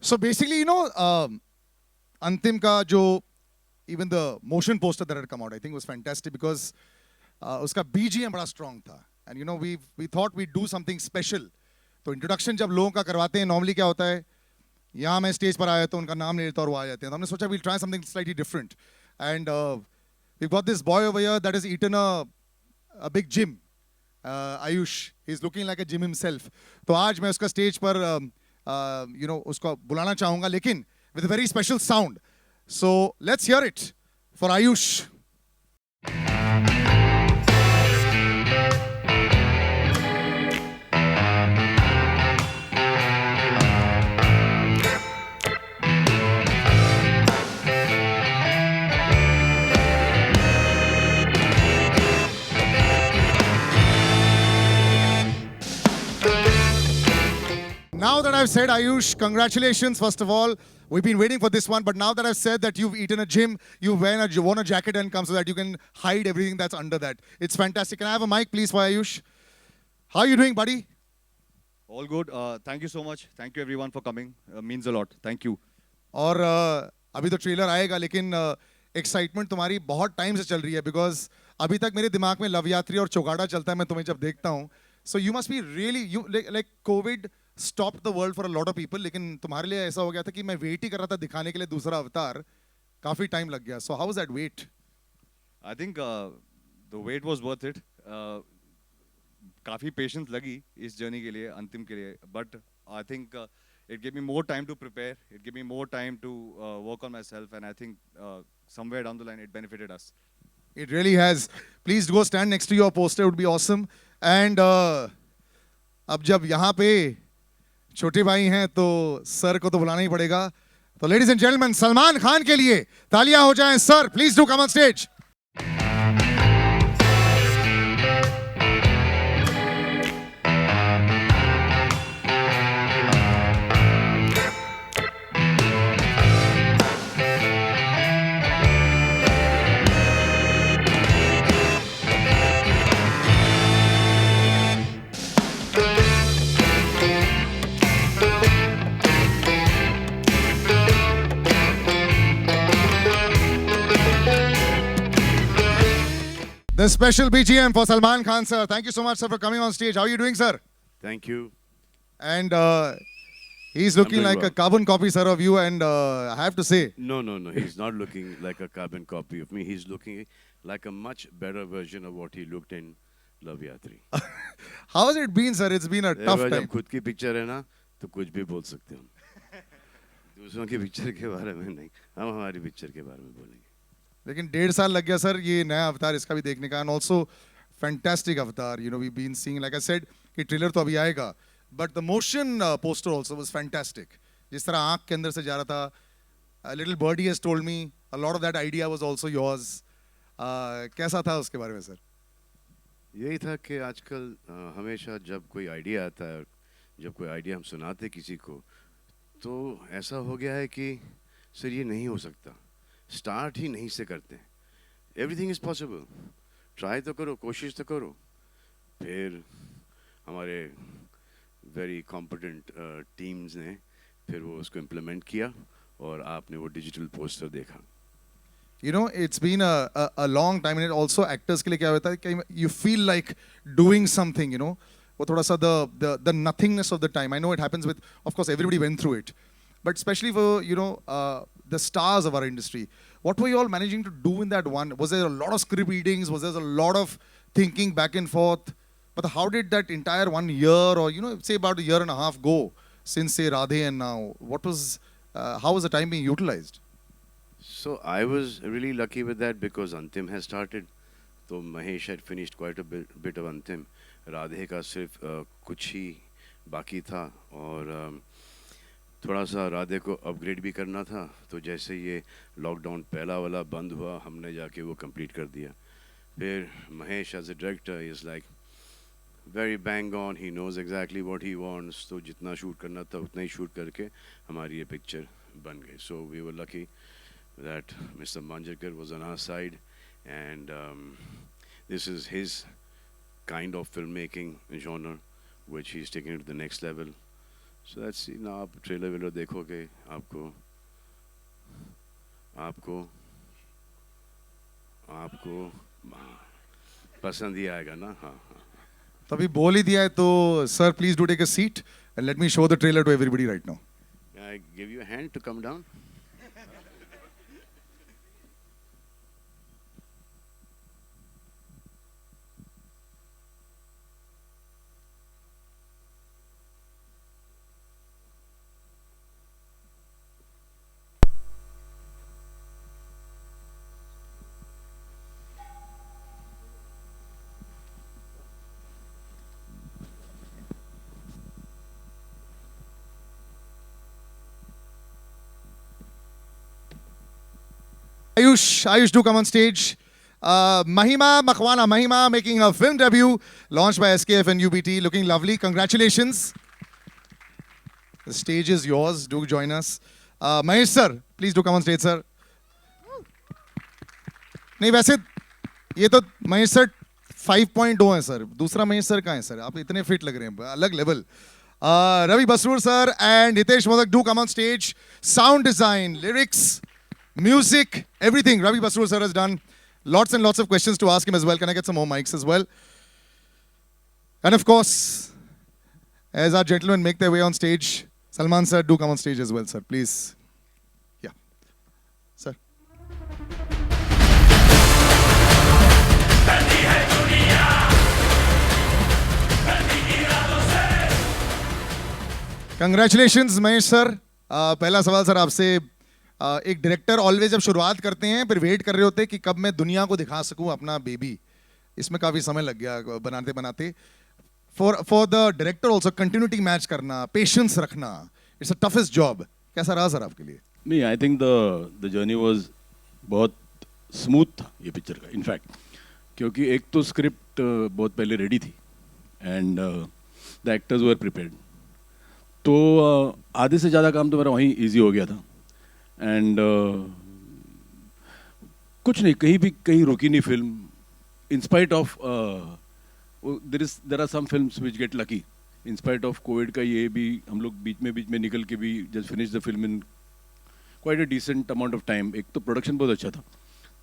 So basically, Antim ka jo even the motion poster that had come out, I think was fantastic because uska BGM बड़ा strong था. And we thought we'd do something special. तो introduction जब लोगों का करवाते हैं normally क्या होता है? यहाँ मैं stage पर आया तो उनका नाम ले लेता और वो आ जाते हैं. तो हमने सोचा we'll try something slightly different. And we've got this boy over here that has eaten a big gym. Ayush, he's looking like a gym himself. तो आज मैं उसका stage पर उसको बुलाना चाहूँगा लेकिन with a very special sound. So let's hear it for Ayush. Now that I've said Ayush, congratulations first of all. We've been waiting for this one, but now that I've said that you've eaten a gym, you've worn a jacket and come so that you can hide everything that's under that. It's fantastic. Can I have a mic, please, for Ayush? How are you doing, buddy? All good. Thank you so much. Thank you everyone for coming. Means a lot. Thank you. और अभी तो trailer आएगा लेकिन excitement तुम्हारी बहुत time से चल रही है बिकॉज अभी तक मेरे दिमाग में लव यात्री और चौगाड़ा चलता है मैं तुम्हें जब देखता हूँ so you must be really you like Covid stop the world for a lot of people लेकिन तुम्हारे लिए ऐसा हो गया था कि मैं वेट ही कर रहा था दिखाने के लिए दूसरा अवतार काफी टाइम लग गया so how is that wait I think the wait was worth it. काफी पेशेंस लगी इस जर्नी के लिए अंतिम के लिए but I think it gave me more time to prepare. It gave me more time to work on myself, and I think somewhere down the line it benefited us. It really has. Please go stand next to your poster. It would be awesome. And अब जब यहाँ पे छोटे भाई हैं तो sir को तो बुलाना ही पड़ेगा तो ladies and gentleman Salman Khan के लिए तालियां हो जाएं sir please do come on stage The special BGM for Salman Khan, sir. Thank you so much, sir, for coming on stage. How are you doing, sir? Thank you. And he's looking doing like well. a carbon copy, sir, of you. And I have to say, No, no, no. He's not looking like a carbon copy of me. He's looking like a much better version of what he looked in Love Yatri. how has it been, sir? It's been a tough जब time. खुद की picture है ना तो कुछ भी बोल सकते हम दूसरों की पिक्चर के बारे में नहीं हम हमारी पिक्चर के बारे में बोलेंगे लेकिन 1.5 साल लग गया सर ये नया अवतार इसका भी देखने का and also fantastic avatar we been seeing like I said कि ट्रेलर तो अभी आएगा but the motion poster also was fantastic जिस तरह आंख के अंदर से जा रहा था little birdie has told me a lot of that idea was also yours कैसा था उसके बारे में सर यही था कि आजकल हमेशा जब कोई आइडिया आता है जब कोई आइडिया हम सुनाते किसी को तो ऐसा हो गया है कि सर ये नहीं हो सकता स्टार्ट ही नहीं से करते हैं एवरीथिंग इज़ पॉसिबल ट्राई तो करो कोशिश तो करो फिर हमारे वेरी कॉम्पिटेंट टीम्स ने फिर वो उसको इम्प्लीमेंट किया और आपने वो डिजिटल पोस्टर देखा it's been a long time and it also actors के लिए क्या होता है कि you feel like doing something वो थोड़ा सा the nothingness of the time I know it happens with of course everybody went through it but especially for the stars of our industry what were you all managing to do in that one was there a lot of script readings was there a lot of thinking back and forth but how did that entire 1 year or say about a year and a half go since say Radhe and now what was how was the time being utilized So I was really lucky with that because Antim has started. So Mahesh had finished quite a bit of Antim. Radhe का सिर्फ कुछ ही बाकी था और थोड़ा सा राधे को upgrade भी करना था तो जैसे ये लॉकडाउन पहला वाला बंद हुआ हमने जाके वो कंप्लीट कर दिया फिर Mahesh as a director is like very bang on he knows exactly what he wants तो जितना शूट करना था उतना ही शूट करके हमारी ये पिक्चर बन गई so we were lucky that Mr. Manjarkar was on our side and this is his kind of filmmaking genre which he's taking it to the next level So let's see now. आप trailer velar देखोगे, आपको आपको आपको पसंद ही आएगा ना. हाँ हाँ. तो अभी बोल ही दिया है तो sir please do take a seat and let me show the trailer to everybody right now. May I give you a hand to come down? Ayush, do come on stage. Mahima Makhwana, Mahima making her film debut, launched by SKF and UBT, looking lovely. Congratulations. The stage is yours. Do join us. Mahesh sir, please do come on stage, sir. नहीं वैसे ये तो Mahesh sir 5.0 है sir. दूसरा Mahesh sir कहाँ है sir? आप इतने फिट लग रहे हैं, अलग level. Ravi Basrur sir and Hitesh Modak do come on stage. Sound design, lyrics, music, everything Ravi Basrur sir has done. Lots and lots of questions to ask him as well. Can I get some more mics as well? And of course, as our gentlemen make their way on stage, Salman sir, do come on stage as well, sir, please. Yeah. Sir. Congratulations, Mahesh sir. पहला सवाल sir आपसे. एक director always जब शुरुआत करते हैं फिर wait कर रहे होते हैं कि कब मैं दुनिया को दिखा सकूं अपना बेबी. इसमें काफी समय लग गया बनाते बनाते. For the director also continuity match करना, पेशेंस रखना, इट्स अ टफेस्ट जॉब. कैसा रहा सर आपके लिए? नहीं, I think the journey was बहुत स्मूथ था ये पिक्चर का. इनफैक्ट क्योंकि एक तो स्क्रिप्ट बहुत पहले रेडी थी and the actors were prepared. तो आधे से ज़्यादा काम तो मेरा वहीं इजी हो गया था. एंड कुछ नहीं, कहीं रुकी नहीं film. In spite of there are some films which get lucky. In spite of Covid का ये भी हम लोग बीच में निकल के भी just finish the film in quite a decent amount of time. एक तो प्रोडक्शन बहुत अच्छा था,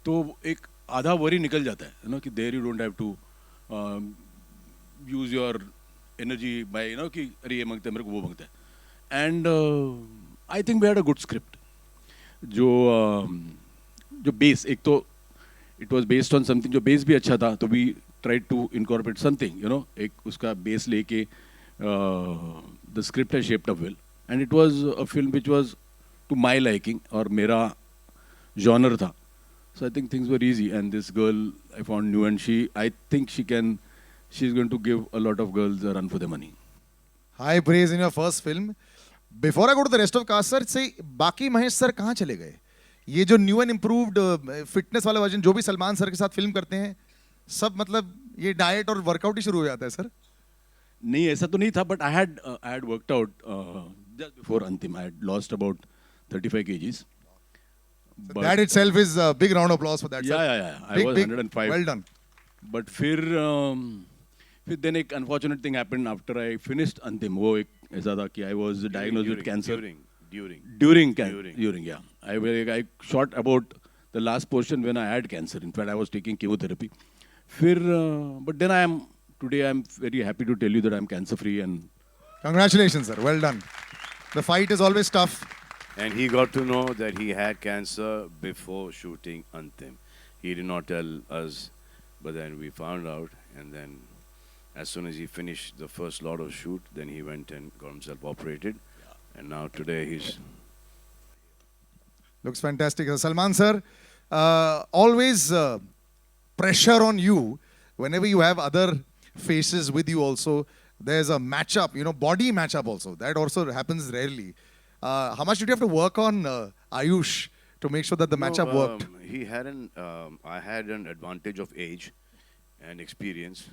तो एक आधा वरी निकल जाता है ना कि there you don't have to use your energy by कि अरे ये मांगता है मेरे को वो मांगता है. And I think we had a good script. जो बेस, एक तो it was based on something, जो बेस भी अच्छा था, तो वी ट्राइड टू इनकॉर्पोरेट समथिंग एक उसका बेस लेके द स्क्रिप्ट है shaped up well and it was a film which was to my liking और मेरा जॉनर था. So I think things were easy, and this girl I found new, and I think she's going to give a lot of girls a run for their money. High praise in your first film. Before I go to the rest of cast, sir, say बाकी Mahesh sir कहाँ चले गए? ये जो new and improved fitness वाला version जो भी Salman sir के साथ फिल्म करते हैं, सब मतलब ये डाइट और वर्कआउट ही शुरू हो जाता है सर? नहीं, ऐसा तो नहीं था, but I had worked out just before Antim. I had lost about 35 kgs. So that itself is a big round of applause for that. Yeah, sir. yeah. I was 105. Well done. But फिर then एक unfortunate thing happened after I finished Antim. वो एक ऐसा था कि I was diagnosed with cancer. During, yeah. I shot about the last portion when I had cancer. In fact, I was taking chemotherapy. But then today I'm very happy to tell you that I'm cancer free and. Congratulations, sir. Well done. The fight is always tough. And he got to know that he had cancer before shooting Antim. He did not tell us, but then we found out. And then, as soon as he finished the first lot of shoot, then he went and got himself operated. And now today he's. Looks fantastic. Salman sir, always pressure on you whenever you have other faces with you also. There's a matchup, body matchup also. That also happens rarely. How much did you have to work on Ayush to make sure that the matchup worked? I had an advantage of age and experience,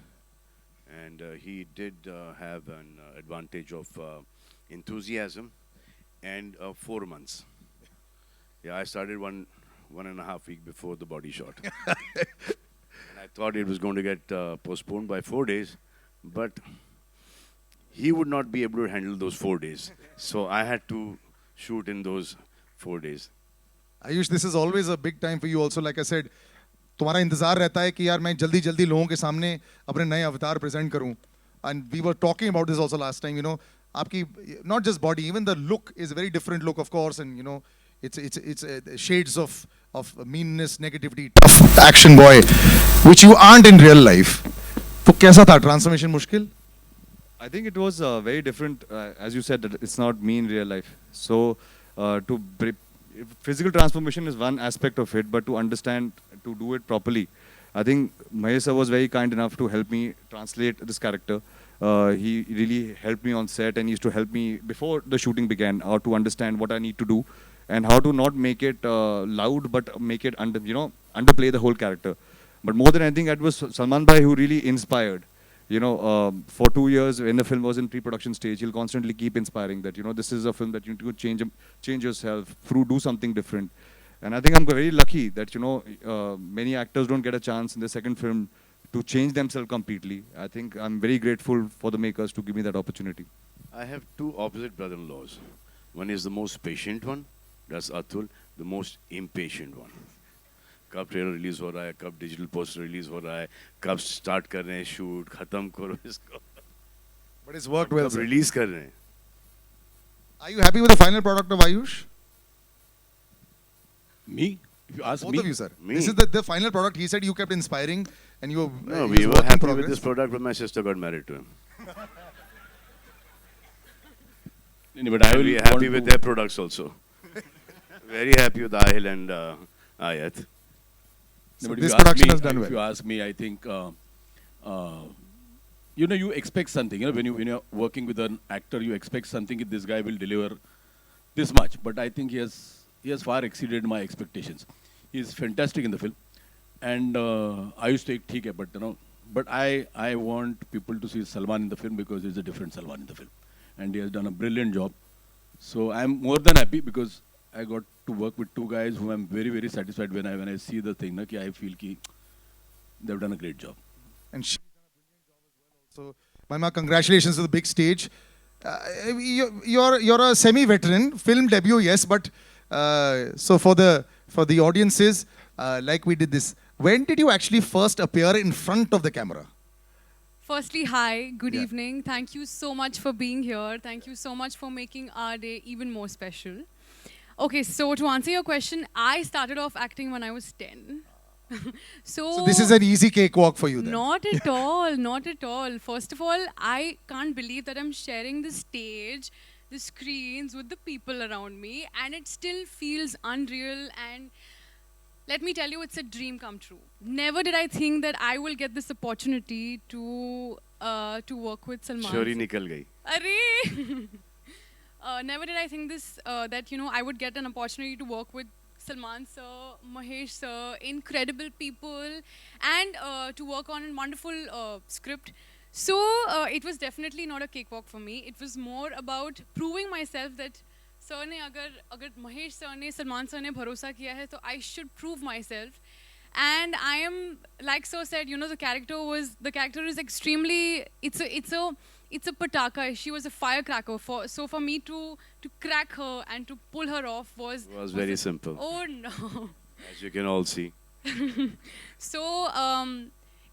and he did have an advantage of enthusiasm and 4 months. Yeah, I started one and a half week before the body shot. And I thought it was going to get postponed by 4 days, but he would not be able to handle those 4 days. So I had to shoot in those 4 days. Ayush, this is always a big time for you also. Like I said, तुम्हारा इंतजार रहता है कि यार मैं जल्दी जल्दी लोगों के सामने अपने नए अवतार प्रेजेंट करूं. And we were talking about this also last time. You know, आपकी not just body, even the look is a very different look, of course. And you know, it's shades of meanness, negativity, tough action boy, which you aren't in real life. तो कैसा था transformation मुश्किल? I think it was very different, as you said, that it's not me in real life. So, physical transformation is one aspect of it, but to understand, to do it properly, I think Mahesh sir was very kind enough to help me translate this character. He really helped me on set and used to help me before the shooting began, how to understand what I need to do and how to not make it loud, but make it underplay the whole character. But more than anything, it was Salman Bhai who really inspired. You know, for 2 years when the film was in pre-production stage, he'll constantly keep inspiring that, you know, this is a film that you need to change yourself, do something different. And I think I'm very lucky that, you know, many actors don't get a chance in the second film to change themselves completely. I think I'm very grateful for the makers to give me that opportunity. I have two opposite brother-in-laws. One is the most patient one, that's Atul, the most impatient one. कब trailer release हो रहा है, कब digital poster release हो रहा है, कब start कर रहे हैं शूट, खत्म करो इसको. But it's worked well. कब Sir. रिलीज कर रहे हैं. Are you happy with the final product of Ayush? Me? If you ask Both me, of you, sir. Me? This is the final product. He said you kept inspiring, and you were. No, it we was were work in happy with progress. this product, but my sister got married to him. but I will We are happy want with to- their products also. Very happy with Ahil and Ayat. So but if this you ask production me- has done If well. you ask me, I think, you know, you expect something. You know, when you're working with an actor, you expect something that this guy will deliver this much. But I think he has far exceeded my expectations. He's fantastic in the film, and I used to take theek hai, but you know, but I want people to see Salman in the film because he's a different Salman in the film, and he has done a brilliant job. So I'm more than happy because I got to work with two guys who I'm very, very satisfied when I see the thing. Na, ki I feel ki they've done a great job. And she's done a brilliant job as well. Also, Maima, congratulations to the big stage. You're a semi-veteran film debut, yes, but so for the audiences, like we did this, when did you actually first appear in front of the camera? Firstly, hi, good Yeah. evening. Thank you so much for being here. Thank you so much for making our day even more special. Okay, so to answer your question, I started off acting when I was 10. So this is an easy cakewalk for you then. Not at all, not at all. First of all, I can't believe that I'm sharing the stage, the screens with the people around me, and it still feels unreal. And let me tell you, it's a dream come true. Never did I think that I will get this opportunity to work with Salman. Shori nikal gayi. Arey! Never did I think this that I would get an opportunity to work with Salman sir, Mahesh sir, incredible people, and to work on a wonderful script. So it was definitely not a cakewalk for me. It was more about proving myself that sir ne agar Mahesh sir ne Salman sir ne bharosa kiya hai, so I should prove myself. And I am, like sir said, the character is extremely, it's a pataka. She was a firecracker. So for me to crack her and to pull her off was very simple. Oh no. As you can all see. So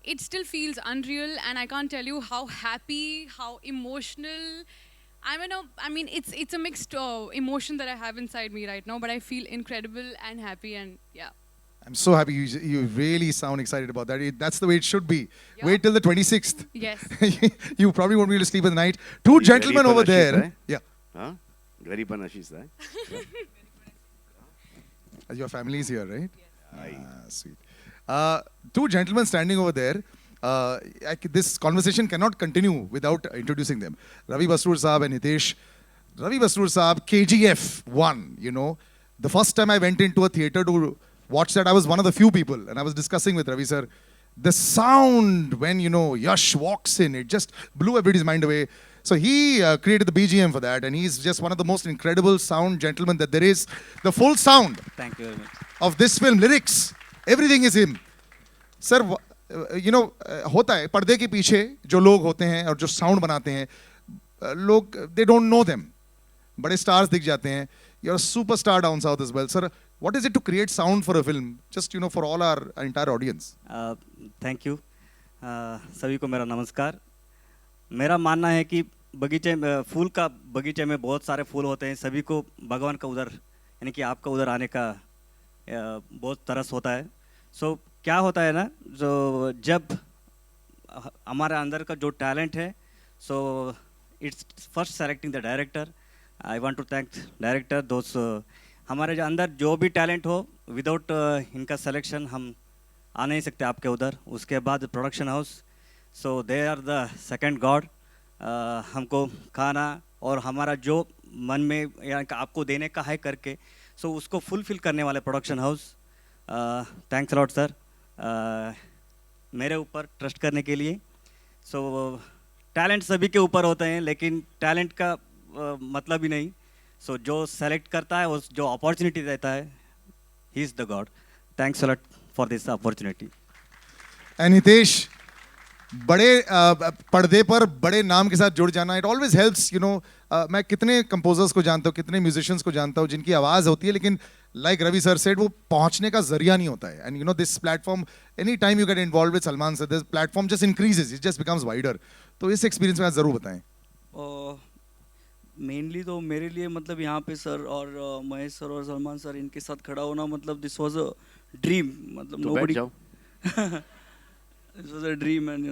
it still feels unreal, and I can't tell you how happy, how emotional. It's a mixed emotion that I have inside me right now, but I feel incredible and happy, and yeah. I'm so happy you really sound excited about that. That's the way it should be. Yeah. Wait till the 26th. Yes. You probably won't be able to sleep at night. Two gentlemen over there. Yeah. Huh? Gariban Ashish hai. Your family is here, right? Aye. Sweet. Two gentlemen standing over there. This conversation cannot continue without introducing them. Ravi Basrur Saab and Hitesh. Ravi Basrur Saab, KGF 1, The first time I went into a theater to watch that, I was one of the few people, and I was discussing with Ravi sir. The sound when, Yash walks in, it just blew everybody's mind away. So he created the BGM for that, and he's just one of the most incredible sound gentlemen that there is. The full sound Thank you very much. of this film, lyrics, everything is him. Sir, होता है पर्दे के पीछे जो लोग होते हैं और जो साउंड बनाते हैं, लोग दे डोंट नो देम, बड़े स्टार्स दिख जाते हैं. You're a superstar down south as well, sir. What is it to create sound for a film, just for all our entire audience? Thank you. सभी को मेरा नमस्कार. मेरा मानना है कि बगीचे में फूल का बगीचे में बहुत सारे फूल होते हैं. सभी को भगवान का उधर यानी कि आपका उधर आने का बहुत तरस होता है. सो क्या होता है ना, जो जब हमारे अंदर का जो टैलेंट है, so it's first selecting the director. I want to thank director. दोस्त हमारे जो अंदर जो भी टैलेंट हो, विदाउट इनका सिलेक्शन हम आ नहीं सकते आपके उधर. उसके बाद production house, so they are the second god. हमको खाना और हमारा जो मन में यानी कि आपको देने का है करके, सो उसको फुलफिल करने वाले production house. Thanks lot sir मेरे ऊपर ट्रस्ट करने के लिए. सो टैलेंट सभी के ऊपर होते हैं, लेकिन टैलेंट का मतलब ही नहीं. सो जो सेलेक्ट करता है, उस जो अपॉर्चुनिटी देता है, he is the God. Thanks a lot for this opportunity. And Hitesh, बड़े पर्दे पर बड़े नाम के साथ जुड़ जाना, इट ऑलवेज हेल्प्स. मैं कितने कंपोजर्स को जानता हूँ, कितने म्यूजिशियंस को जानता हूँ जिनकी आवाज़ होती है, लेकिन लाइक रवि सर सेड, वो पहुंचने का जरिया नहीं होता है. And this platform, any time you get involve with Salman sir, this platform just increases, it just becomes wider. तो इस एक्सपीरियंस में आप जरूर बताएं. मेनली तो मेरे लिए मतलब यहाँ पे सर और महेश सर और सलमान सर इनके साथ खड़ा होना, मतलब दिस वाज अ ड्रीम. मतलब तो बैठ जाओ. This was a dream. And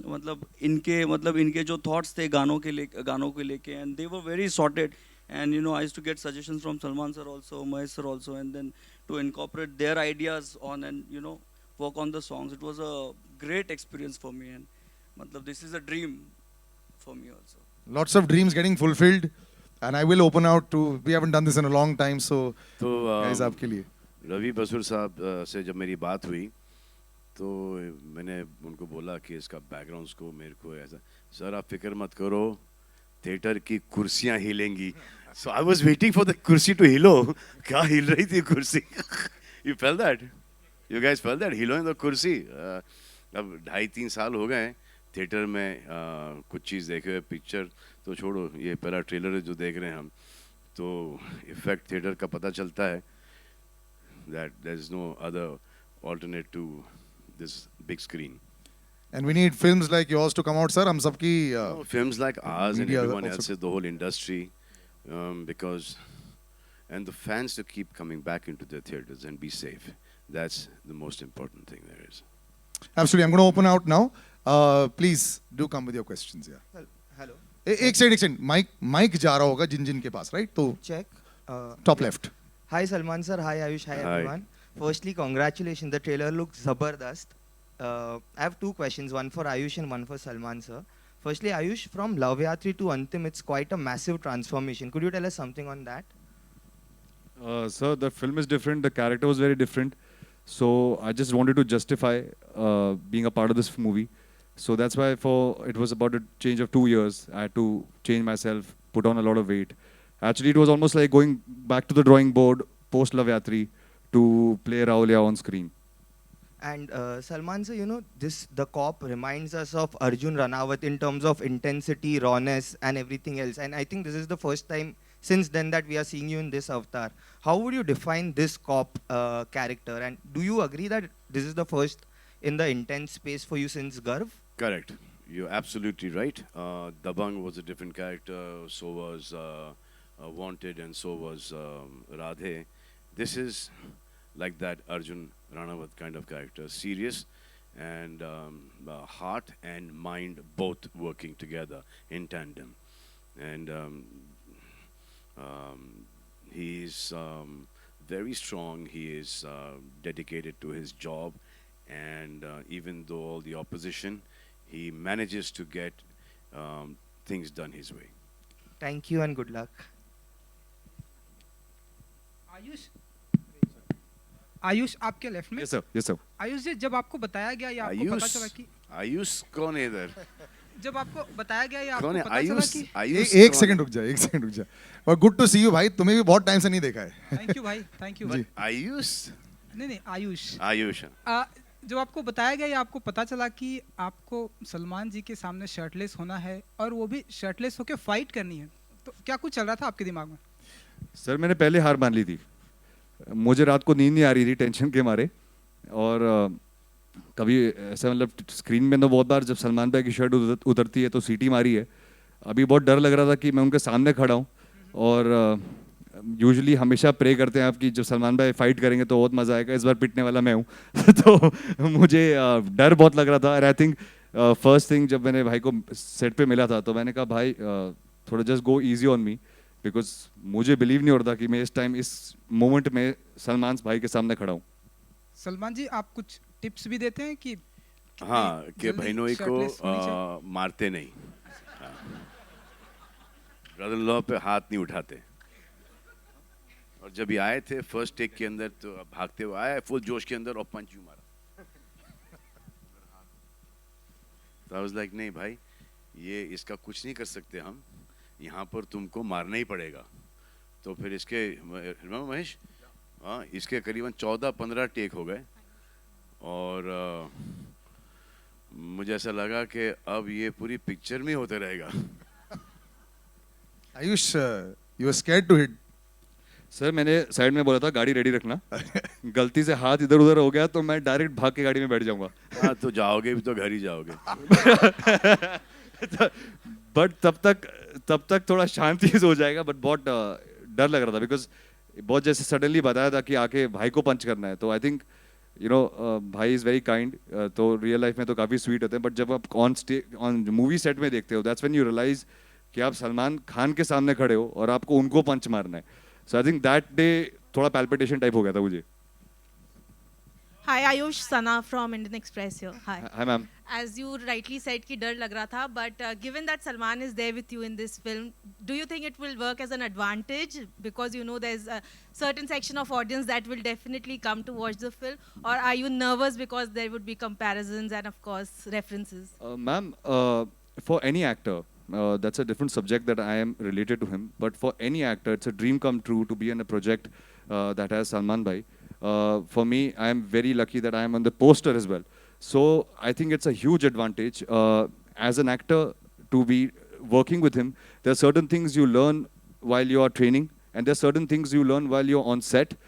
मतलब इनके जो थॉट्स थे गानों को लेके, and they were very sorted. And I used to get suggestions from Salman sir also, Mahesh sir also, and then to incorporate their ideas on and work on the songs. It was a great experience for me, and this is a dream for me also. Lots of dreams getting fulfilled, and I will open out to. We haven't done this in a long time, so तो guys, आपके लिए. रवि बसुर साहब से जब मेरी बात हुई, तो मैंने उनको बोला कि इसका बैकग्राउंड को मेरे को ऐसा, सर आप फिक्र मत करो, थिएटर की कुर्सियां हिलेंगी. So I was waiting for the कुर्सी to हिलो. क्या हिल रही थी कुर्सी? You felt that? You guys felt that? हिलो तो कुर्सी. अब 2.5-3 साल हो गए थिएटर में कुछ चीज़ देखे हुए. पिक्चर तो छोड़ो, ये पहला ट्रेलर जो देख रहे हैं हम, तो इफेक्ट थिएटर का पता चलता है. That there is no other alternate to this big screen. And we need films like yours to come out, sir. हम सबकी Films like ours and media everyone also- else's, the whole industry, because and the fans to keep coming back into their theaters and be safe. That's the most important thing there is. Absolutely. I'm going to open out now. Please do come with your questions. Yeah. Hello. एक second. Mic जा रहा होगा जिन के पास, right? तो Check. top left. Hi Salman sir. Hi Ayush. Hi Hi. everyone. Firstly, congratulations. The trailer looks zabardast. I have two questions. One for Ayush and one for Salman sir. Firstly, Ayush, from Love Yatri to Antim, it's quite a massive transformation. Could you tell us something on that? Sir, the film is different. The character was very different. So I just wanted to justify being a part of this movie. So that's why it was about a change of 2 years. I had to change myself, put on a lot of weight. Actually, it was almost like going back to the drawing board post Love Yatri to play Raulia on screen. And Salman sir, the cop reminds us of Arjun Ranawat in terms of intensity, rawness, and everything else. And I think this is the first time since then that we are seeing you in this avatar. How would you define this cop character? And do you agree that this is the first in the intense space for you since Garv? Correct. You're absolutely right. Dabang was a different character. So was Wanted, and so was Radhe. This is like that Arjun Ranawat kind of character, serious and heart and mind both working together in tandem. And he's very strong. He is dedicated to his job, and even though all the opposition, he manages to get things done his way. Thank you and good luck. Ayush आपके left में. Yes, sir. Yes, sir. Ayush जी, जब आपको बताया गया या आपको पता चला कि आयुष कौन है इधर? जब आपको बताया गया या आपको कौन है पता चला आयुष? कि आयुष एक कौन सेकंड रुक जा, एक सेकंड रुक जा. और गुड टू सी यू भाई, तुम्हें भी बहुत टाइम से नहीं देखा है. थैंक यू भाई, थैंक यू. जी. आयुष? नहीं आयुष. आयुष. जब आपको बताया गया या आपको पता चला कि आपको सलमान जी के सामने शर्टलेस होना है और वो भी शर्टलेस होकर फाइट करनी है, तो क्या कुछ चल रहा था आपके दिमाग में? सर मैंने पहले हार मान ली थी, मुझे रात को नींद नहीं आ रही थी टेंशन के मारे। और कभी ऐसा मतलब स्क्रीन में तो बहुत बार जब सलमान भाई की शर्ट उतरती है तो सीटी मारी है। अभी बहुत डर लग रहा था कि मैं उनके सामने खड़ा हूँ। और यूजुअली हमेशा प्रे करते हैं आप कि जब सलमान भाई फाइट करेंगे तो बहुत मज़ा आएगा, इस बार पिटने वाला मैं हूँ। तो मुझे डर बहुत लग रहा था। और आई थिंक फर्स्ट थिंग जब मैंने भाई को सेट पे मिला था तो मैंने कहा भाई थोड़ा just go easy on me, because मुझे बिलीव नहीं हो रहा था कि मैं इस टाइम इस मोमेंट में सलमान भाई के सामने खड़ा हूँ। सलमान जी, आप कुछ टिप्स भी देते हैं कि हाँ, कि जल्दी बहनोई shirtless होनी को मारते नहीं, ब्रदर इन लॉ पे हाथ नहीं उठाते। और जब ये आए थे फर्स्ट टेक के अंदर तो भागते हुए आए फुल जोश के अंदर और पंच यू मारा। तो आई वाज लाइक नहीं भाई, ये इसका कुछ नहीं कर सकते हम, यहाँ पर तुमको मारना ही पड़ेगा। तो फिर इसके महेश, हाँ, इसके करीबन 14-15 टेक हो गए। और मुझे ऐसा लगा कि अब ये पूरी पिक्चर में होते रहेगा। Ayush, you were scared to hit. Sir मैंने साइड में बोला था गाड़ी रेडी रखना, गलती से हाथ इधर उधर हो गया तो मैं डायरेक्ट भाग के गाड़ी में बैठ जाऊंगा। हाँ, तो जाओगे भी तो घर ही जाओगे। बट तब तक थोड़ा शांति से हो जाएगा। बट बहुत डर लग रहा था बिकॉज बहुत जैसे सडनली बताया था कि आके भाई को पंच करना है। तो आई थिंक भाई इज़ वेरी काइंड, तो रियल लाइफ में तो काफ़ी स्वीट होते हैं। बट जब आप ऑन मूवी सेट में देखते हो दैट्स व्हेन यू रियलाइज कि आप सलमान खान के सामने खड़े हो और आपको उनको पंच मारना है। सो आई थिंक दैट डे थोड़ा पैल्पिटेशन टाइप हो गया था मुझे। Hi, Ayush, Sana from Indian Express here. Hi. Hi ma'am. As you rightly said कि डर लग रहा था, but given that Salman is there with you in this film, do you think it will work as an advantage because you know there's a certain section of audience that will definitely come to watch the film, or are you nervous because there would be comparisons and of course references? Ma'am, for any actor, that's a different subject that I am related to him. But for any actor, it's a dream come true to be in a project that has Salman bhai. For me, I am very lucky that I am on the poster as well. So I think it's a huge advantage as an actor to be working with him. There are certain things you learn while you are training, and there are certain things you learn while you're on set.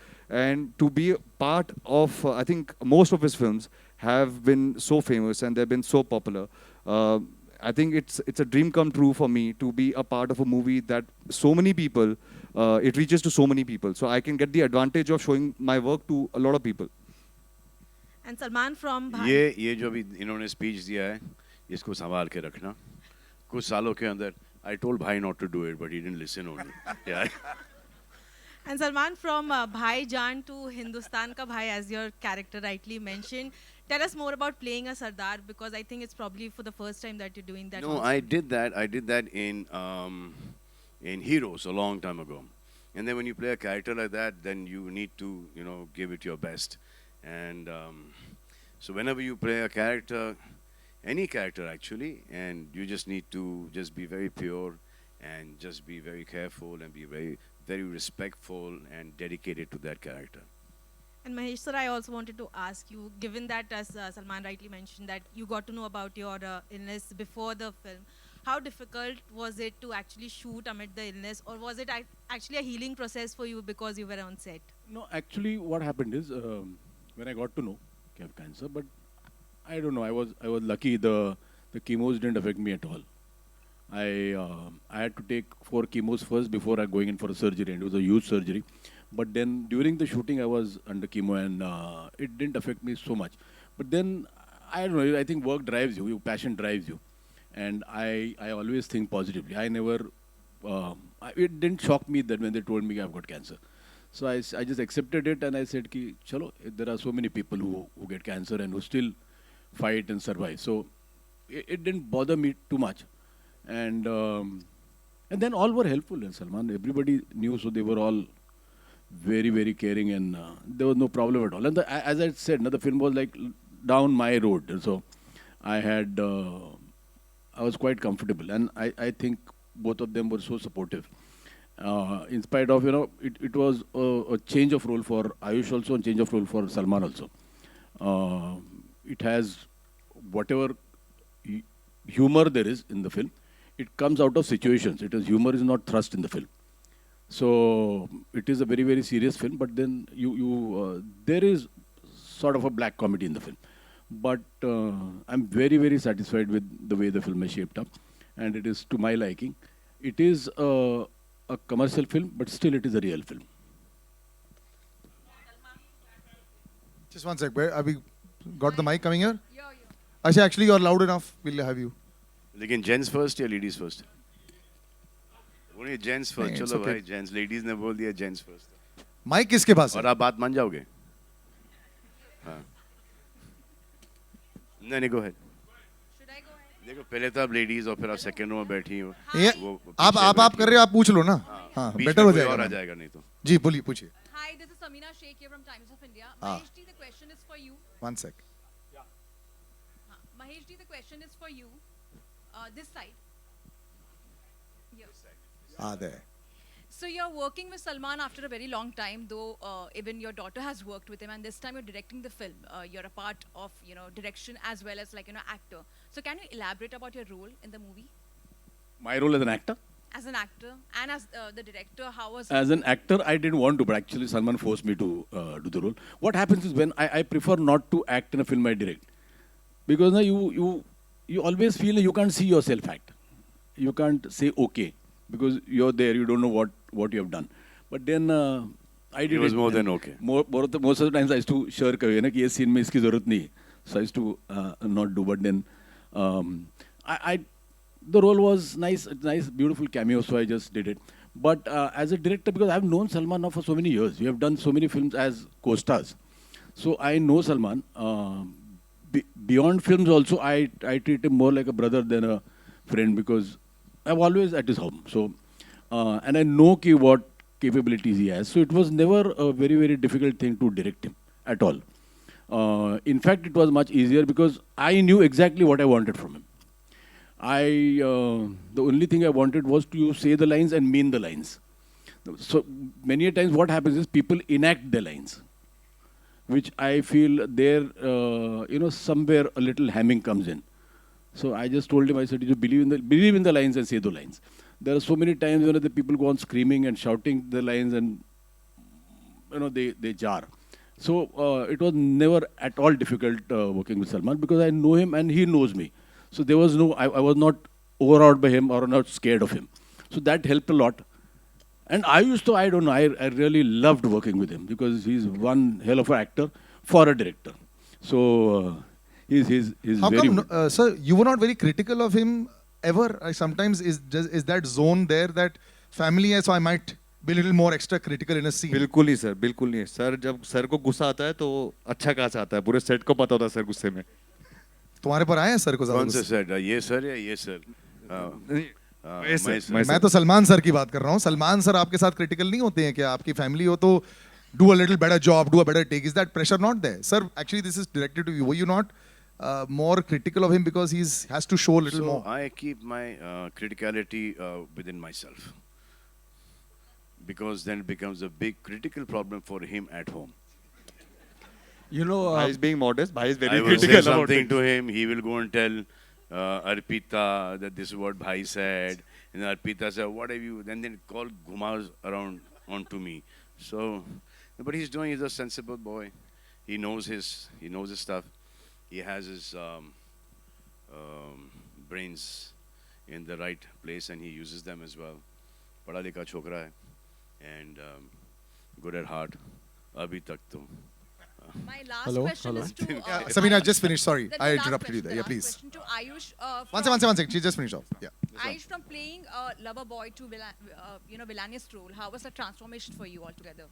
And to be part of, I think most of his films have been so famous and they've been so popular. I think it's a dream come true for me to be a part of a movie that so many people, it reaches to so many people. So I can get the advantage of showing my work to a lot of people. And Salman from Bhai. ये जो भी इन्होंने speech दिया है इसको संभाल के रखना। कुछ सालों के अंदर I told भाई not to do it, but he didn't listen only. Yeah. And Salman from Bhai Jaan to Hindustan Ka Bhai, as your character rightly mentioned. Tell us more about playing a Sardar, because I think it's probably for the first time that you're doing that. No, also. I did that. I did that in Heroes a long time ago. And then when you play a character like that, then you need to, give it your best. And so whenever you play a character, any character actually, and you just need to just be very pure and just be very careful and be very, very respectful and dedicated to that character. And Mahesh sir, I also wanted to ask you, given that as Salman rightly mentioned that you got to know about your illness before the film, how difficult was it to actually shoot amid the illness, or was it actually a healing process for you because you were on set? No, actually, what happened is when I got to know I have cancer, but I don't know. I was lucky. The chemos didn't affect me at all. I had to take 4 chemos first before going in for a surgery, and it was a huge surgery. But then during the shooting, I was under chemo, and it didn't affect me so much. But then I don't know. I think work drives you. Your passion drives you, and I always think positively. I never. It didn't shock me that when they told me I've got cancer. So I just accepted it, and I said, "Ki, chalo, there are so many people who get cancer and who still fight and survive." So it didn't bother me too much, and then all were helpful. And Salman, everybody knew, so they were all very, very caring, and there was no problem at all. And as I said, the film was like down my road, so I was quite comfortable, and I think both of them were so supportive. In spite of, it was a change of role for Ayush also, and change of role for Salman also. it has whatever humor there is in the film. It comes out of situations. It is humor is not thrust in the film. So it is a very, very serious film, but then there is sort of a black comedy in the film. But I'm very, very satisfied with the way the film is shaped up, and it is to my liking. It is a commercial film, but still it is a real film. Just one sec. Where have we got the mic coming here? Actually, you're loud enough. We'll have you. लेकिन gents first या ladies first? बोलिए gents first. नहीं, it's चलो okay. भाई, gents, ladies ने बोल दिया gents first. Mic किसके पास है? और आप बात मान जाओगे? हाँ. नहीं, go ahead. देखो, पहले तो आप लेडीज और फिर आप सेकंड रो में बैठी हो. ये आप कर रहे हो, आप पूछ लो ना. हाँ, बेटर हो जाएगा. और आ जाएगा नहीं तो. जी बोलिए, पूछिए. Hi, this is Samina Sheikh here from Times of India. Ah. Mahesh ji, the question is for you. One sec. Mahesh ji, the question is for you. This side. There. So you're working with Salman after a very long time, though even your daughter has worked with him, and this time you're directing the film. You're a part of direction as well as actor. So can you elaborate about your role in the movie? My role as an actor? As an actor and as the director, how was As an actor, I didn't want to, but actually Salman forced me to do the role. What happens is when I prefer not to act in a film I direct, because you always feel you can't see yourself act. You can't say okay because you're there, you don't know what you have done. But then I did. It was more than okay. Most of the times I used to shirk away na कि ये scene में इसकी ज़रूरत नहीं. So I used to not do. But then the role was nice, beautiful cameo. So I just did it. But as a director, because I've known Salman now for so many years, we have done so many films as co-stars. So I know Salman. Beyond films also, I treat him more like a brother than a friend because I'm always at his home. So, and I know what capabilities he has. So it was never a very, very difficult thing to direct him at all. In fact, it was much easier because I knew exactly what I wanted from him. The only thing I wanted was to say the lines and mean the lines. So many a times what happens is people enact the lines, which I feel there, somewhere a little hamming comes in. So I just told him, I said, you believe in the lines and say the lines. There are so many times the people go on screaming and shouting the lines and they jar. So it was never at all difficult working with Salman because I know him and he knows me. So there was I was not overawed by him or not scared of him. So that helped a lot. And I really loved working with him because he's one hell of an actor for a director. So he's How very come, sir, you were not very critical of him ever? Sometimes is that zone there that family है, so I might be a little more extra critical in a scene. बिल्कुल ही sir, बिल्कुल नहीं. Sir जब sir को गुस्सा आता है तो अच्छा खासा आता है. पूरे सेट को पता होता है सर गुस्से में. तुम्हारे पर आए हैं सर को ज़्यादा कौन से गुस्सा? सर? ये सर या ये सर? मैं तो सलमान सर की बात कर रहा हूँ. सलमान सर आपके साथ क्रिटिकल नहीं होते हैं क्या? आपकी फैमिली हो तो do a little better job, do a better take. Is that pressure not there? Sir, actually this is directed to you. Were you not more critical of him because he has to show a little more? I keep my criticality within myself. Because then it becomes a big critical problem for him at home. Bhai is being modest. Bhai is very I will critical say about something it. to him. He will go and tell Arpita that this is what Bhai said. And Arpita said, what have you? Then call Gumas around onto me. So, but he's a sensible boy. He knows his stuff. He has his brains in the right place and he uses them as well. Pada likha chokra hai. And good at heart. Abhi tak to. My last question is to Sabina, just finish. Sorry, the I last interrupted you there. question, Yeah, the last please. question to Ayush. One second. She just finished off. Yeah. Ayush, from playing a lover boy to villainous role, how was the transformation for you altogether?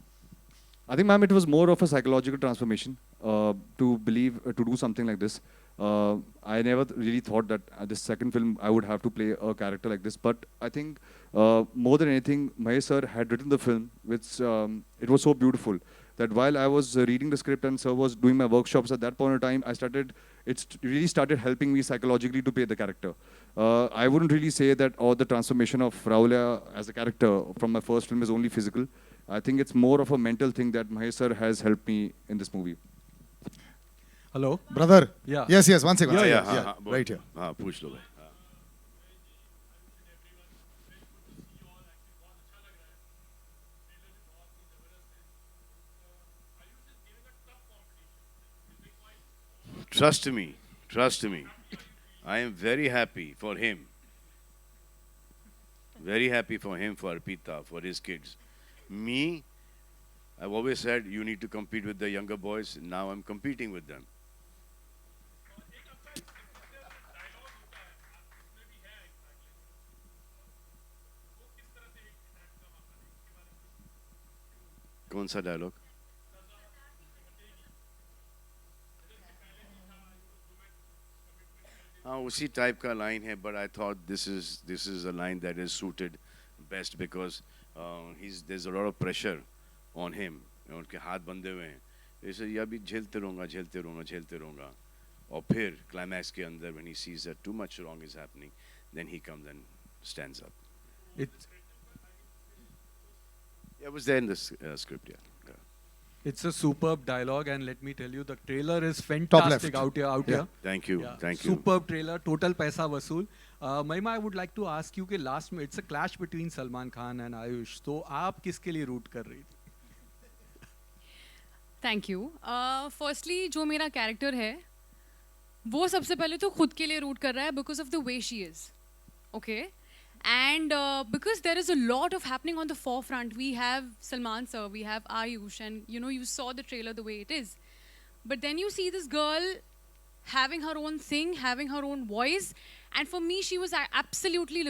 I think, ma'am, it was more of a psychological transformation to do something like this. I never really thought that this second film I would have to play a character like this. But I think more than anything, Mahesh sir had written the film, which it was so beautiful that while I was reading the script and sir was doing my workshops at that point in time, it really started helping me psychologically to play the character. I wouldn't really say that the transformation of Raulia as a character from my first film is only physical. I think it's more of a mental thing that Mahesh sir has helped me in this movie. Hello. Brother. Yeah. Yes, yes. One second. Yeah, हाँ Yeah, हाँ बोल। right here. हाँ पूछ लो भाई। हाँ। Trust me. I am very happy for him. Very happy for him, for Arpita, for his kids. Me, I've always said you need to compete with the younger boys. Now I'm competing with them. कौन सा dialogue? हाँ उसी type का line है, but I thought this is a line that is suited best because there's a lot of pressure on him. उनके हाथ बंधे हुए हैं, ऐसे या भी झेलते रहूँगा और फिर क्लाइमैक्स के अंदर when he sees that too much wrong is happening, then he comes and stands up. It's Yeah, it was there in the script, yeah. it's a superb dialogue, and let me tell you, the trailer is Top left. fantastic out here. Thank you, Yeah, thank you. Superb trailer, total paisa vasool. Mahima, I would like to ask you कि last में it's a clash between Salman Khan and Ayush. तो आप किसके लिए root कर रही थी? Thank you firstly जो मेरा कैरेक्टर है वो सबसे पहले तो खुद के लिए रूट कर रहा है because of the way she is okay and because there is a lot of happening on the four front we have Salman sir we have Ayush and you know you saw the trailer the way it is but then you see this girl having her own thing, having her own voice, and for me she was absolutely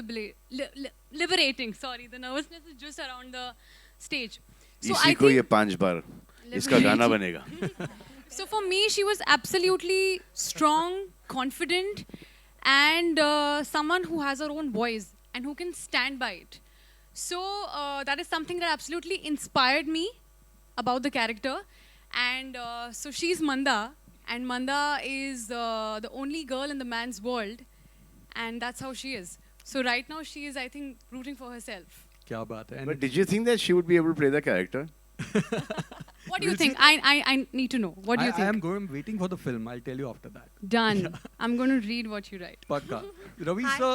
liberating. Sorry, the nervousness is just around the stage. So इसी को ये 5 बार इसका गाना बनेगा. So for me, she was absolutely strong, confident, and someone who has her own voice and who can stand by it. So that is something that absolutely inspired me about the character. And so she's Manda, and Manda is the only girl in the man's world, and that's how she is. So right now she is, I think, rooting for herself. क्या बात है? But did you think that she would be able to play the character? What do you think? I need to know. What do you think? I'm waiting for the film. I'll tell you after that. Done. I'm going to read what you write. Pakka. Ravi sir,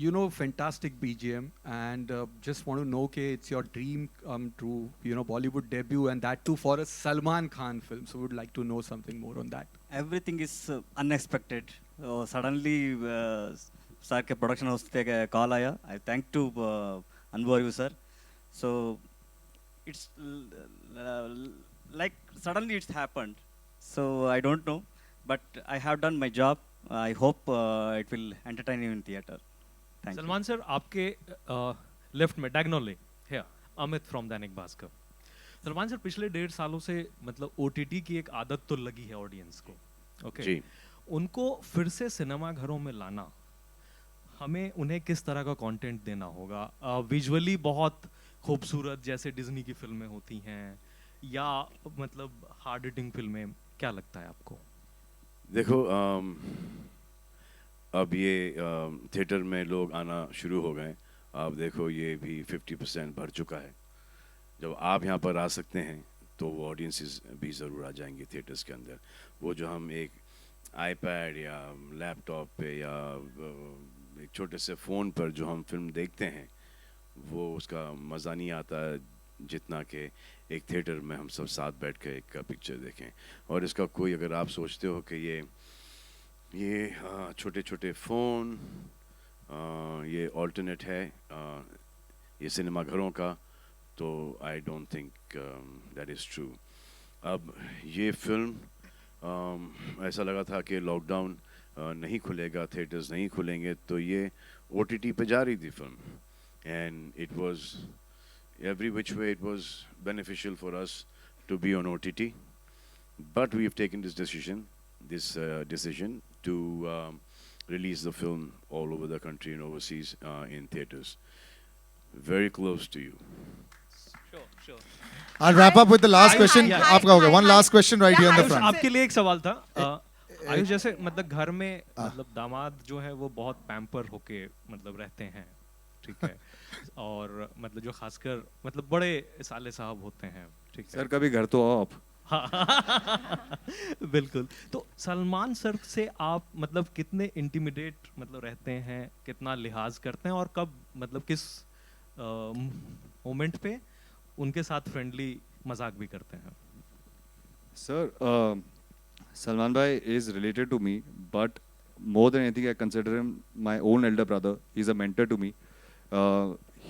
you know, fantastic BGM, and just want to know कि it's your dream come true, you know, Bollywood debut, and that too for a Salman Khan film. So would like to know something more on that. Everything is unexpected. Suddenly, sir के production house से call आया. I thank to Anwar sir. So it's like suddenly it's happened. So I don't know, but I have done my job. I hope it will entertain you in theater. Thank you. Salman sir आपके left में diagonally है Amit from Dainik Bhaskar. Salman sir पिछले 1.5 सालों से मतलब OTT की एक आदत तो लगी है ऑडियंस को. ओके जी. उनको फिर से सिनेमा घरों में लाना, हमें उन्हें किस तरह का कंटेंट देना होगा? विजुअली बहुत खूबसूरत जैसे डिज्नी की फिल्में होती हैं या मतलब हार्ड हिटिंग फिल्में, क्या लगता है आपको? देखो अब ये थिएटर में लोग आना शुरू हो गए. आप देखो ये भी 50% भर चुका है. जब आप यहाँ पर आ सकते हैं तो वो ऑडियंसेस भी ज़रूर आ जाएंगे थिएटर्स के अंदर. वो जो हम एक आईपैड या लैपटॉप पे या एक छोटे से फ़ोन पर जो हम फिल्म देखते हैं वो उसका मज़ा नहीं आता जितना कि एक थिएटर में हम सब साथ बैठ कर एक पिक्चर देखें. और इसका कोई अगर आप सोचते हो कि ये छोटे छोटे फ़ोन ये ऑल्टरनेट है ये सिनेमा घरों का, तो I don't think that is true. अब ये फिल्म ऐसा लगा था कि लॉकडाउन नहीं खुलेगा, थिएटर्स नहीं खुलेंगे, तो ये OTT पे जा रही थी film. And it was every which way it was beneficial for us to be on OTT, but we have taken this decision to release the film all over the country and overseas in theaters. Very close to you. Sure. I'll wrap up with the last question. आपका हो गया. One last question right here in the front. आपके लिए एक सवाल था. आयुष जैसे मतलब घर में मतलब दामाद जो है वो बहुत पैम्पर होके मतलब रहते हैं, ठीक है, और मतलब जो खासकर मतलब बड़े साले साहब होते हैं, ठीक है. सर कभी घर तो आओ आप. हाँ बिल्कुल। तो सलमान सर से आप मतलब कितने इंटिमिडेट मतलब रहते हैं, कितना लिहाज करते हैं, और कब मतलब किस मोमेंट पे उनके साथ फ्रेंडली मजाक भी करते हैं? Sir, Salman Bhai is related to me, but more than anything, I consider him my own elder brother. He's a mentor to me.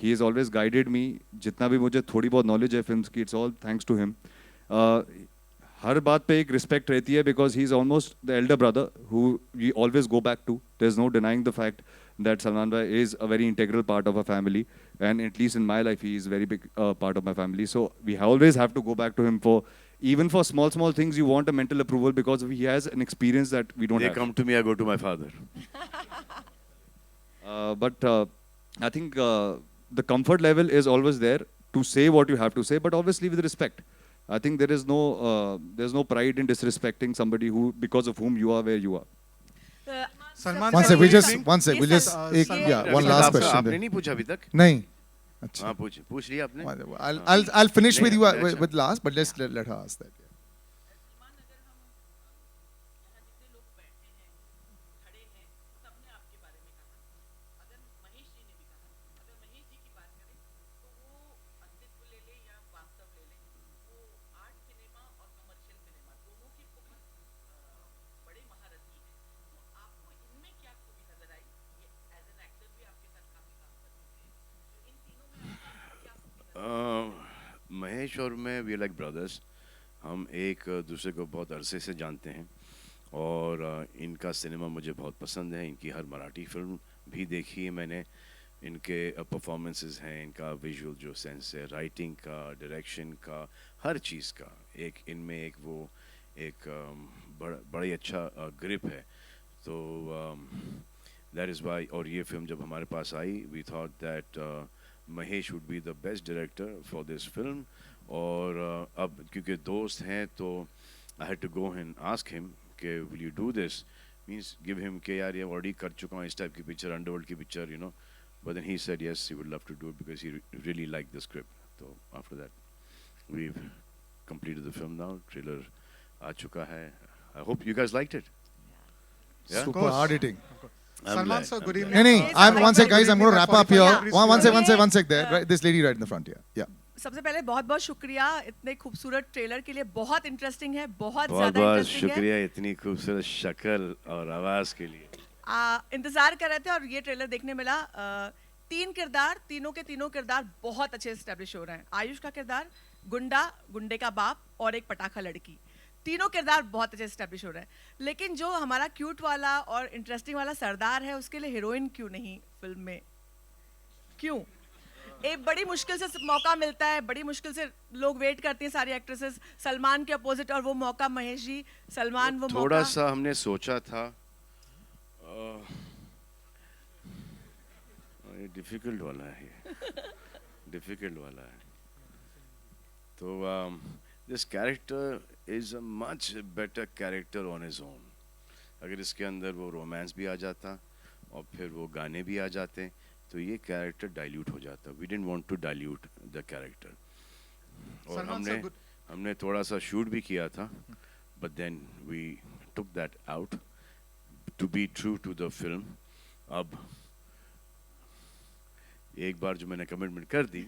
He has always guided me. जितना भी मुझे थोड़ी बहुत knowledge है films की, it's all thanks to him. हर बात पे एक respect रहती है because he's almost the elder brother who we always go back to. There's no denying the fact that Salman Bhai is a very integral part of our family, and at least in my life, he is a very big part of my family. So we always have to go back to him for. Even for small things, you want a mental approval because he has an experience that we don't They have. come to me, I go to my father. But I think the comfort level is always there to say what you have to say, but obviously with respect. I think there's no pride in disrespecting somebody who because of whom you are where you are. Salman One sir, sec, good we'll evening. just एक Salman- yeah, one अभी last आपका- question. आपने then. नहीं पूछा अभी तक? नहीं. अच्छा. हाँ पूछ लिया आपने? I'll finish with नहीं, you अच्छा। with last, but let her ask that. Mahesh और मैं वी लाइक ब्रदर्स. हम एक दूसरे को बहुत अरसे से जानते हैं और इनका सिनेमा मुझे बहुत पसंद है. इनकी हर मराठी फिल्म भी देखी है मैंने. इनके परफॉर्मेंसेस हैं, इनका विजुअल जो सेंस है, राइटिंग का, डायरेक्शन का, हर चीज़ का एक इनमें एक वो एक बड़ा ही अच्छा ग्रिप है. तो दैट इज़ वाई. और ये फिल्म जब हमारे पास आई we thought that Mahesh would be the best director for this film. और अब क्योंकि दोस्त हैं तो I had to go and ask him कि will you do this, means give him के यार ये ऑलरेडी कर चुका हूँ इस टाइप की पिक्चर, अंडरवर्ल्ड की picture, you know. But then he said yes he would love to do it because he really like the script. तो after that we completed the film now. Trailer आ चुका है. I hope you guys liked it. Yeah? Super hard hitting. Salman glad, sir, I'm good glad. evening. नहीं, I'm one sec, guys. I'm going to wrap up here. One sec there. Right, this lady right in the front here. Yeah. सबसे पहले बहुत बहुत शुक्रिया इतने खूबसूरत trailer के लिए. बहुत इंटरेस्टिंग है, बहुत बहुत ज्यादा बहुत इंटरेस्टिंग है. शुक्रिया इतनी खूबसूरत शक्ल और आवाज के लिए. इंतजार कर रहे थे और ये ट्रेलर देखने मिला. तीन किरदार, तीनों के तीनों किरदार बहुत अच्छे एस्टेब्लिश हो रहे हैं. आयुष का किरदार गुंडा, गुंडे का बाप और एक पटाखा लड़की, तीनों किरदार बहुत अच्छे एस्टेब्लिश हो रहे हैं. लेकिन जो हमारा क्यूट वाला और इंटरेस्टिंग वाला सरदार है उसके लिए हीरोइन क्यों नहीं फिल्म में? क्यों? एक बड़ी मुश्किल से मौका मिलता है, बड़ी मुश्किल से लोग वेट करती हैं सारी एक्ट्रेसेस सलमान के अपोजिट, और वो मौका महेश जी, सलमान वो थोड़ा मौका. सा हमने सोचा था. ये डिफिकल्ट वाला है, ये डिफिकल्ट वाला है. तो this character is a much better character on his own. अगर इसके अंदर वो रोमांस भी आ जाता और फिर वो गाने भी आ जाते तो ये कैरेक्टर डाइल्यूट हो जाता. We didn't want to dilute the character. और हमने थोड़ा सा शूट भी किया था, but then we took that out to be true to the film. अब एक बार जो मैंने कमिटमेंट कर दी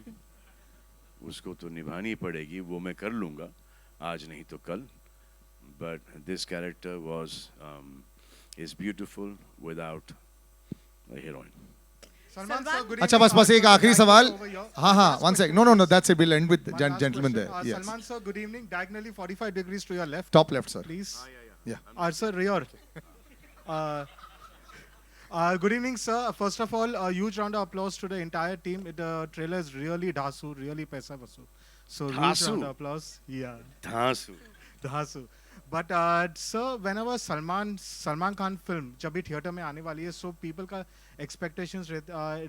उसको तो निभानी पड़ेगी. वो मैं कर लूँगा, आज नहीं तो कल. But this character was is beautiful without a heroine. Salman sir, good अच्छा, evening. बस एक आखिरी सवाल. Over here. हाँ, one sec. No, that's it. We'll end with One last gentleman question. there. Yes. Salman sir, good evening. Diagonally 45 degrees to your left. Top left, sir. Please. Yeah. Sir, rear. Good evening, sir. First of all, a huge round of applause to the entire team. The trailer is really dhasu, really paisa vasu. So huge Dhasu? round of applause. Yeah. धांसू. Dhasu. But sir, whenever Salman Khan film जब भी theatre में आने वाली है, so people का expectations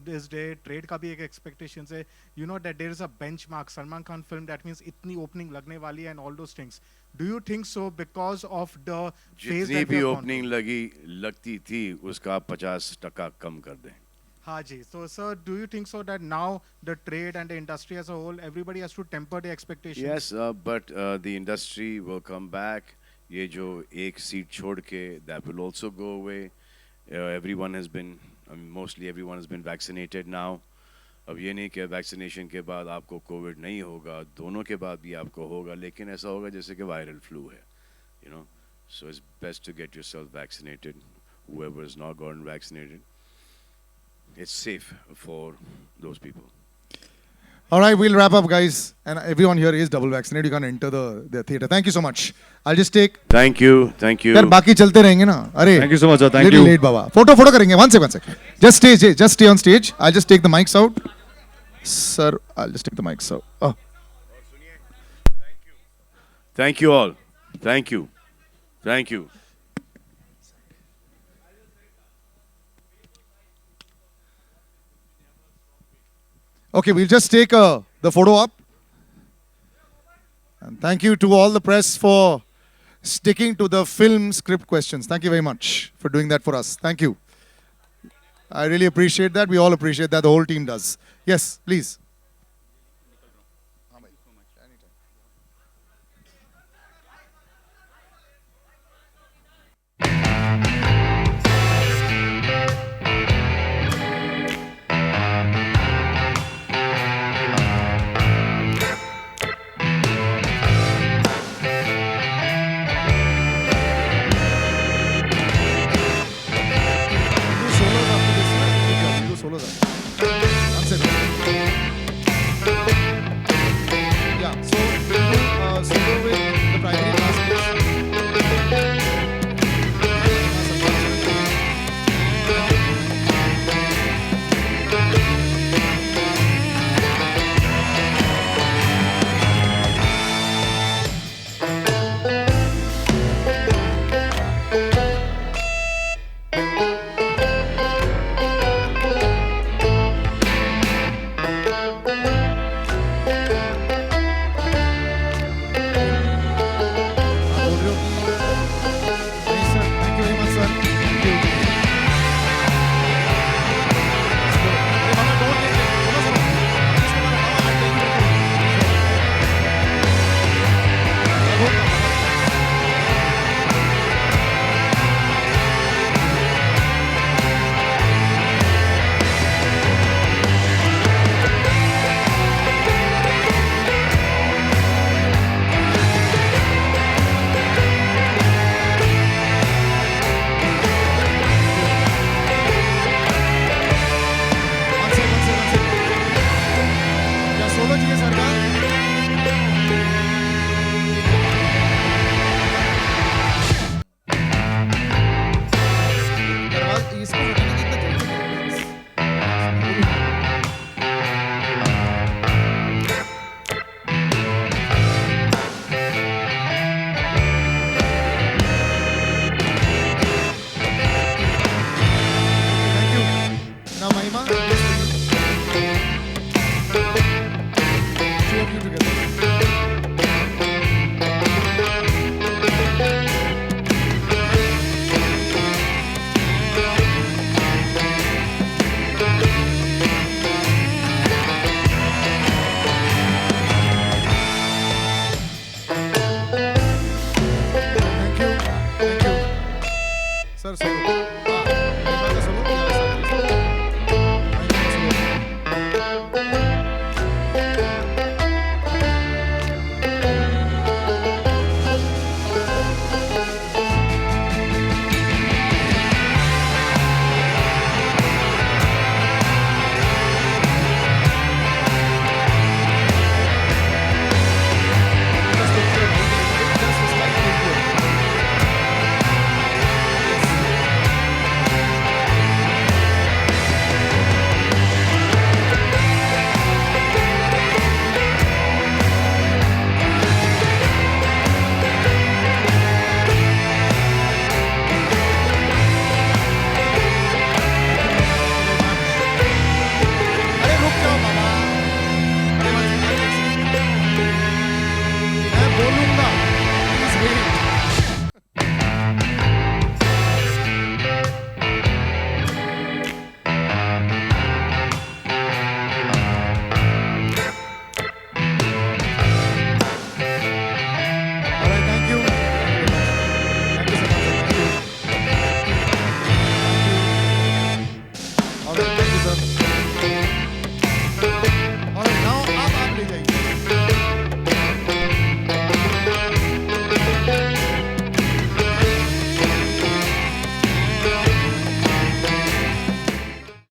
this day, trade का भी एक expectations है. You know that there is a benchmark Salman Khan film, that means इतनी opening लगने वाली है and all those things. Do you think so because of the phase जितनी that we भी have gone ओपनिंग लगती थी उसका 50% कम कर दें. Haji. So, sir, do you think so that now the trade and the industry as a whole, everybody has to temper the expectations? Yes, but the industry will come back. ये जो एक seat छोड़ के, that will also go away. Everyone has been, mostly everyone has been vaccinated now. अब ये नहीं कि vaccination के बाद आपको कोविड नहीं होगा, दोनों के बाद भी आपको होगा, लेकिन ऐसा होगा जैसे कि वायरल फ्लू है, you know. So it's best to get yourself vaccinated. Whoever is not gotten vaccinated, it's safe for those people. All right, we'll wrap up, guys. And everyone here is double vaccinated. You can enter the theater. Thank you so much. I'll just take. Thank you. Thank you. यार बाकी चलते रहेंगे ना. अरे. Thank you so much, sir. Thank little you. late, Baba. Photo करेंगे. One sec. Just stay on stage. I'll just take the mics out. Sir, I'll just take the mics out. Oh. Thank you all. Thank you. Thank you. Okay, we'll just take the photo up. And thank you to all the press for sticking to the film script questions. Thank you very much for doing that for us. Thank you. I really appreciate that. We all appreciate that. The whole team does. Yes, please.